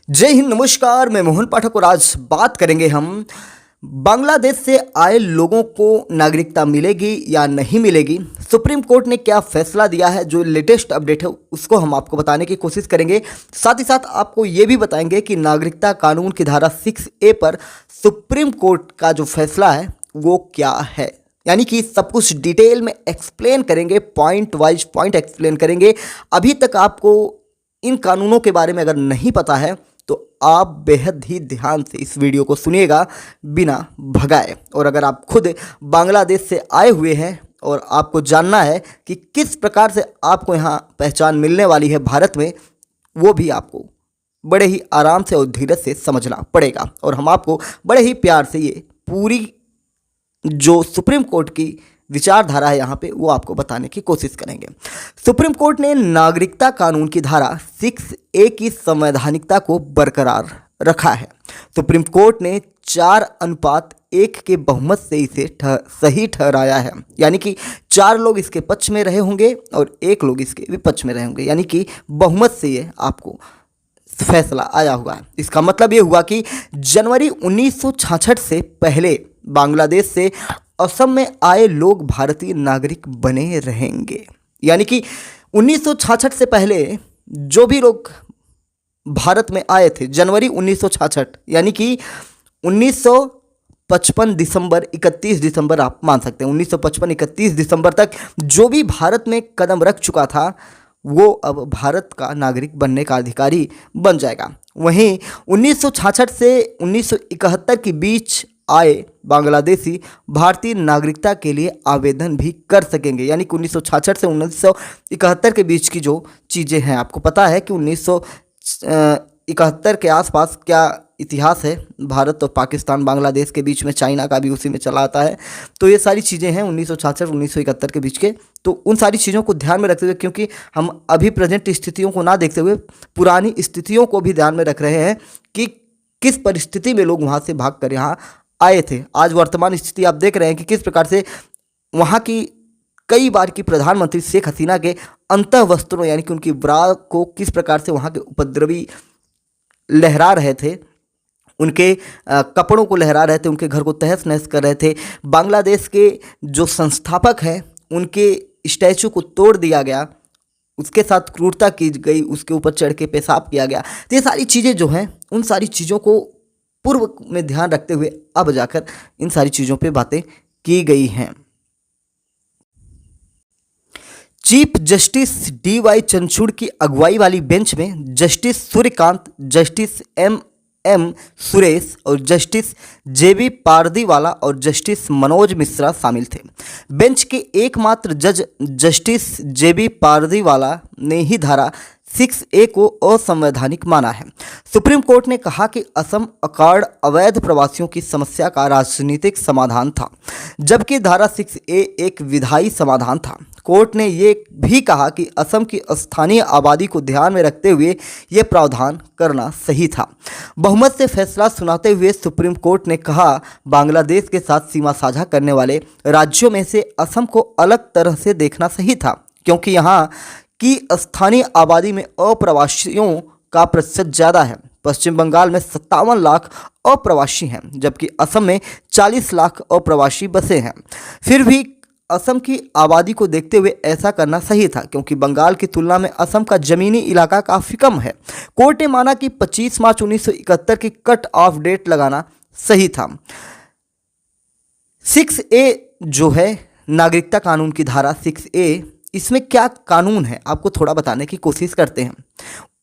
जय हिंद, नमस्कार। मैं मोहन पाठक और आज बात करेंगे हम बांग्लादेश से आए लोगों को नागरिकता मिलेगी या नहीं मिलेगी। सुप्रीम कोर्ट ने क्या फैसला दिया है, जो लेटेस्ट अपडेट है उसको हम आपको बताने की कोशिश करेंगे। साथ ही साथ आपको ये भी बताएंगे कि नागरिकता कानून की धारा 6A पर सुप्रीम कोर्ट का जो फैसला है वो क्या है। यानी कि सब कुछ डिटेल में एक्सप्लेन करेंगे, पॉइंट वाइज पॉइंट एक्सप्लेन करेंगे। अभी तक आपको इन कानूनों के बारे में अगर नहीं पता है तो आप बेहद ही ध्यान से इस वीडियो को सुनिएगा बिना भगाए। और अगर आप खुद बांग्लादेश से आए हुए हैं और आपको जानना है कि किस प्रकार से आपको यहाँ पहचान मिलने वाली है भारत में, वो भी आपको बड़े ही आराम से और धीरज से समझना पड़ेगा। और हम आपको बड़े ही प्यार से ये पूरी जो सुप्रीम कोर्ट की विचारधारा है यहाँ पे वो आपको बताने की कोशिश करेंगे। सुप्रीम कोर्ट ने नागरिकता कानून की धारा 6A की संवैधानिकता को बरकरार रखा है। सुप्रीम कोर्ट ने 4:1 के बहुमत से इसे सही ठहराया है। यानी कि 4 लोग इसके पक्ष में रहे होंगे और 1 लोग इसके विपक्ष में रहे होंगे। यानी कि बहुमत से ये आपको फैसला आया हुआ है। इसका मतलब ये हुआ कि जनवरी 1966 से पहले बांग्लादेश से असम में आए लोग भारतीय नागरिक बने रहेंगे। यानी कि 1966 से पहले जो भी लोग भारत में आए थे जनवरी 1966, यानी कि 1955 दिसंबर 31 दिसंबर आप मान सकते हैं, 1955 31 दिसंबर तक जो भी भारत में कदम रख चुका था वो अब भारत का नागरिक बनने का अधिकारी बन जाएगा। वहीं 1966 से 1971 के बीच आए बांग्लादेशी भारतीय नागरिकता के लिए आवेदन भी कर सकेंगे। यानी कि 1966 से 1971 के बीच की जो चीज़ें हैं, आपको पता है कि 1971 के आसपास क्या इतिहास है भारत और पाकिस्तान बांग्लादेश के बीच में, चाइना का भी उसी में चला आता है। तो ये सारी चीज़ें हैं 1966 1971 के बीच के। तो उन सारी चीज़ों को ध्यान में रखते हुए, क्योंकि हम अभी प्रेजेंट स्थितियों को ना देखते हुए पुरानी स्थितियों को भी ध्यान में रख रहे हैं कि किस परिस्थिति में लोग वहाँ से भाग कर यहाँ आए थे। आज वर्तमान स्थिति आप देख रहे हैं कि किस प्रकार से वहाँ की कई बार की प्रधानमंत्री शेख हसीना के अंतः वस्त्रों यानी कि उनकी ब्रा को किस प्रकार से वहाँ के उपद्रवी लहरा रहे थे, उनके कपड़ों को लहरा रहे थे, उनके घर को तहस नहस कर रहे थे। बांग्लादेश के जो संस्थापक हैं उनके स्टैचू को तोड़ दिया गया, उसके साथ क्रूरता की गई, उसके ऊपर चढ़ के पेशाब किया गया। तो ये सारी चीज़ें जो हैं उन सारी चीज़ों को पूर्व में ध्यान रखते हुए अब जाकर इन सारी चीज़ों पे बातें की गई हैं। चीफ जस्टिस DY चंद्रचूड़ की अगुवाई वाली बेंच में justice Suryakant, justice M Suresh और जस्टिस JB पारदीवाला और जस्टिस मनोज मिश्रा शामिल थे। बेंच के एकमात्र जज जस्टिस JB पारदीवाला ने ही धारा 6A को असंवैधानिक माना है। सुप्रीम कोर्ट ने कहा कि असम अकॉर्ड अवैध प्रवासियों की समस्या का राजनीतिक समाधान था, जबकि धारा 6A एक विधायी समाधान था। कोर्ट ने ये भी कहा कि असम की स्थानीय आबादी को ध्यान में रखते हुए ये प्रावधान करना सही था। बहुमत से फैसला सुनाते हुए सुप्रीम कोर्ट ने कहा, बांग्लादेश के साथ सीमा साझा करने वाले राज्यों में से असम को अलग तरह से देखना सही था, क्योंकि यहाँ की स्थानीय आबादी में अप्रवासियों का प्रतिशत ज़्यादा है। पश्चिम बंगाल में 57 लाख अप्रवासी हैं, जबकि असम में 40 लाख अप्रवासी बसे हैं। फिर भी असम की आबादी को देखते हुए ऐसा करना सही था, क्योंकि बंगाल की तुलना में असम का ज़मीनी इलाका काफ़ी कम है। कोर्ट ने माना कि 25 मार्च 1971 की कट ऑफ डेट लगाना सही था। 6A जो है नागरिकता कानून की धारा 6A, इसमें क्या कानून है आपको थोड़ा बताने की कोशिश करते हैं।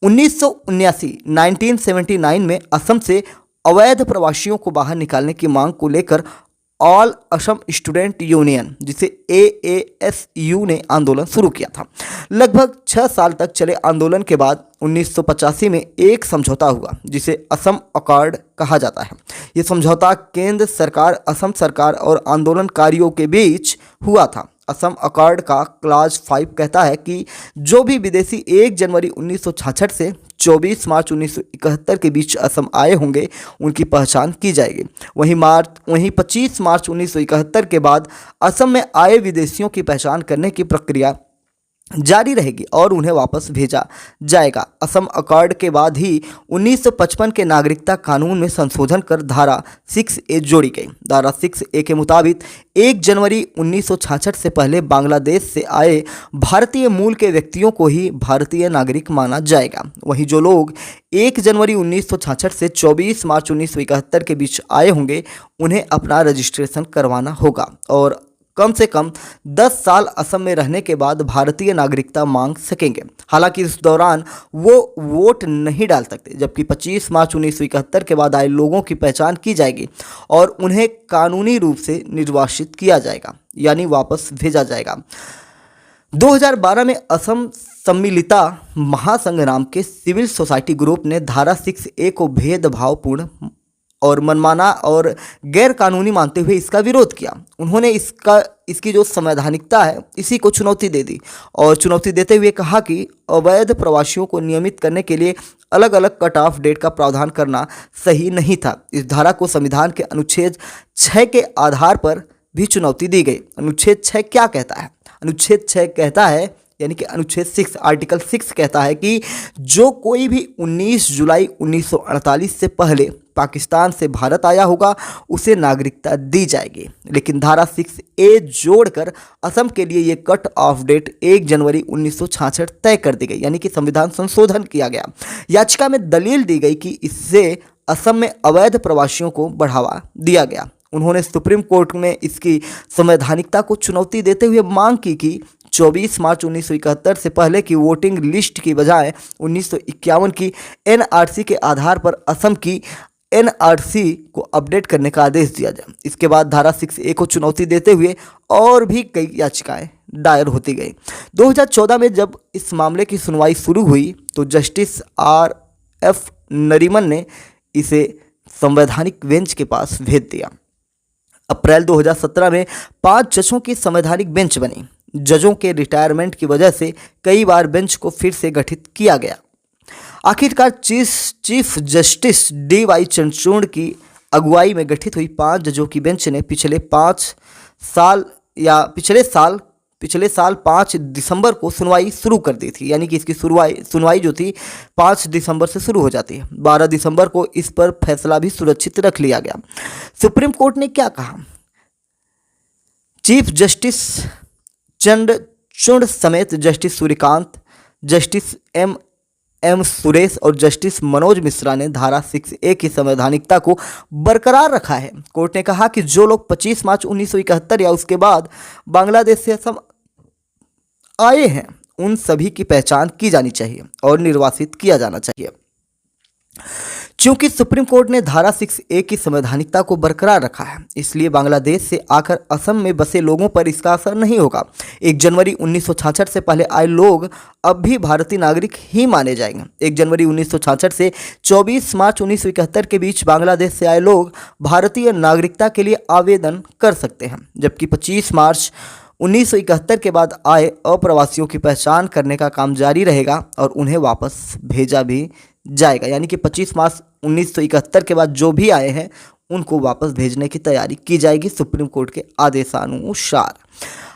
1979 में असम से अवैध प्रवासियों को बाहर निकालने की मांग को लेकर ऑल असम स्टूडेंट यूनियन, जिसे AASU ने आंदोलन शुरू किया था। लगभग 6 साल तक चले आंदोलन के बाद 1985 में एक समझौता हुआ, जिसे असम अकॉर्ड कहा जाता है। ये समझौता केंद्र सरकार, असम सरकार और आंदोलनकारियों के बीच हुआ था। असम अकॉर्ड का क्लाज 5 कहता है कि जो भी विदेशी 1 जनवरी 1966 से 24 मार्च 1971 के बीच असम आए होंगे उनकी पहचान की जाएगी। वहीं 25 मार्च 1971 के बाद असम में आए विदेशियों की पहचान करने की प्रक्रिया जारी रहेगी और उन्हें वापस भेजा जाएगा। असम अकॉर्ड के बाद ही 1955 के नागरिकता कानून में संशोधन कर धारा 6A जोड़ी गई। धारा 6A के मुताबिक 1 जनवरी 1966 से पहले बांग्लादेश से आए भारतीय मूल के व्यक्तियों को ही भारतीय नागरिक माना जाएगा। वहीं जो लोग 1 जनवरी 1966 से 24 मार्च 1971 के बीच आए होंगे उन्हें अपना रजिस्ट्रेशन करवाना होगा और कम से कम 10 साल असम में रहने के बाद भारतीय नागरिकता मांग सकेंगे। हालांकि इस दौरान वो वोट नहीं डाल सकते, जबकि 25 मार्च 1971 के बाद आए लोगों की पहचान की जाएगी और उन्हें कानूनी रूप से निर्वासित किया जाएगा, यानी वापस भेजा जाएगा। 2012 में असम सम्मिलिता महासंघ नाम के सिविल सोसाइटी ग्रुप ने धारा 6A को भेदभावपूर्ण और मनमाना और गैर कानूनी मानते हुए इसका विरोध किया। उन्होंने इसकी जो संवैधानिकता है इसी को चुनौती दे दी और चुनौती देते हुए कहा कि अवैध प्रवासियों को नियमित करने के लिए अलग अलग कट ऑफ डेट का प्रावधान करना सही नहीं था। इस धारा को संविधान के अनुच्छेद 6 के आधार पर भी चुनौती दी गई। अनुच्छेद 6 क्या कहता है? अनुच्छेद 6 कहता है, यानी कि अनुच्छेद 6 आर्टिकल 6 कहता है कि जो कोई भी 19 जुलाई 1948 से पहले पाकिस्तान से भारत आया होगा उसे नागरिकता दी जाएगी। लेकिन धारा 6A जोड़कर असम के लिए ये कट ऑफ डेट 1 जनवरी 1966 तय कर दी गई, यानी कि संविधान संशोधन किया गया। याचिका में दलील दी गई कि इससे असम में अवैध प्रवासियों को बढ़ावा दिया गया। उन्होंने सुप्रीम कोर्ट में इसकी संवैधानिकता को चुनौती देते हुए मांग की कि 24 मार्च 1971 से पहले की वोटिंग लिस्ट की बजाय 1951 की NRC के आधार पर असम की NRC को अपडेट करने का आदेश दिया जाए। इसके बाद धारा 6A को चुनौती देते हुए और भी कई याचिकाएं दायर होती गई। 2014 में जब इस मामले की सुनवाई शुरू हुई तो जस्टिस RF नरीमन ने इसे संवैधानिक बेंच के पास भेज दिया। अप्रैल 2017 में 5 जजों की संवैधानिक बेंच बनी। जजों के रिटायरमेंट की वजह से कई बार बेंच को फिर से गठित किया गया। आखिरकार चीफ जस्टिस DY चंद्रचूड़ की अगुवाई में गठित हुई 5 जजों की बेंच ने पिछले साल 5 दिसंबर को सुनवाई शुरू कर दी थी, यानी कि इसकी सुनवाई जो थी 5 दिसंबर से शुरू हो जाती है। 12 दिसंबर को इस पर फैसला भी सुरक्षित रख लिया गया। सुप्रीम कोर्ट ने क्या कहा? चीफ जस्टिस चंद्रचूड़ समेत justice Suryakant, justice M Suresh और जस्टिस मनोज मिश्रा ने धारा 6A की संवैधानिकता को बरकरार रखा है। कोर्ट ने कहा कि जो लोग 25 मार्च 1971 या उसके बाद बांग्लादेश से असम आए हैं उन सभी की पहचान की जानी चाहिए और निर्वासित किया जाना चाहिए। चूंकि सुप्रीम कोर्ट ने धारा 6A की संवैधानिकता को बरकरार रखा है, इसलिए बांग्लादेश से आकर असम में बसे लोगों पर इसका असर नहीं होगा। 1 जनवरी 1966 से पहले आए लोग अब भी भारतीय नागरिक ही माने जाएंगे। 1 जनवरी 1966 से 24 मार्च 1971 के बीच बांग्लादेश से आए लोग भारतीय नागरिकता के लिए आवेदन कर सकते हैं, जबकि 25 मार्च 1971 के बाद आए अप्रवासियों की पहचान करने का काम जारी रहेगा और उन्हें वापस भेजा भी जाएगा। यानी कि 25 मार्च 1971 के बाद जो भी आए हैं उनको वापस भेजने की तैयारी की जाएगी सुप्रीम कोर्ट के आदेशानुसार।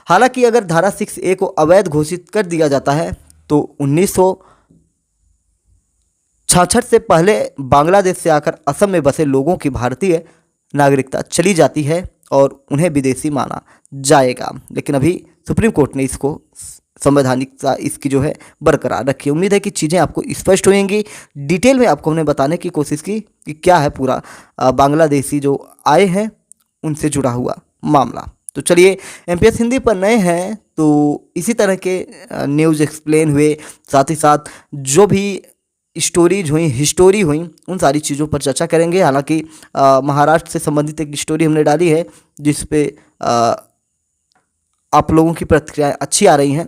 हालांकि अगर धारा 6A को अवैध घोषित कर दिया जाता है तो 1966 से पहले बांग्लादेश से आकर असम में बसे लोगों की भारतीय नागरिकता चली जाती है और उन्हें विदेशी माना जाएगा। लेकिन अभी सुप्रीम कोर्ट ने इसको संवैधानिकता इसकी जो है बरकरार रखी है। उम्मीद है कि चीज़ें आपको स्पष्ट होंगी। डिटेल में आपको हमने बताने की कोशिश की कि क्या है पूरा बांग्लादेशी जो आए हैं उनसे जुड़ा हुआ मामला। तो चलिए, MPS हिंदी पर नए हैं तो इसी तरह के न्यूज़ एक्सप्लेन हुए, साथ ही साथ जो भी स्टोरीज हुई, हिस्टोरी हुई, उन सारी चीज़ों पर चर्चा करेंगे। हालांकि महाराष्ट्र से संबंधित एक स्टोरी हमने डाली है जिस पे आप लोगों की प्रतिक्रियाएं अच्छी आ रही हैं।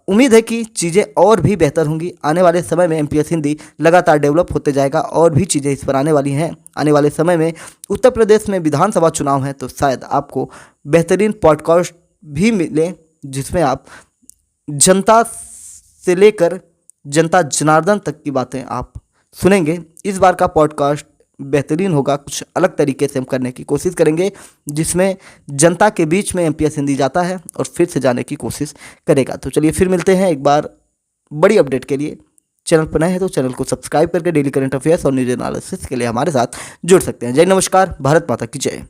उम्मीद है कि चीज़ें और भी बेहतर होंगी। आने वाले समय में MPS हिंदी लगातार डेवलप होते जाएगा और भी चीज़ें इस पर आने वाली हैं। आने वाले समय में उत्तर प्रदेश में विधानसभा चुनाव है तो शायद आपको बेहतरीन पॉडकास्ट भी मिले जिसमें आप जनता से लेकर जनता जनार्दन तक की बातें आप सुनेंगे। इस बार का पॉडकास्ट बेहतरीन होगा, कुछ अलग तरीके से हम करने की कोशिश करेंगे जिसमें जनता के बीच में एमपीएस हिंदी जाता है और फिर से जाने की कोशिश करेगा। तो चलिए फिर मिलते हैं एक बार बड़ी अपडेट के लिए। चैनल पर नए हैं तो चैनल को सब्सक्राइब करके डेली करंट अफेयर्स और न्यूज एनालिसिस के लिए हमारे साथ जुड़ सकते हैं। जय नमस्कार, भारत माता की जय।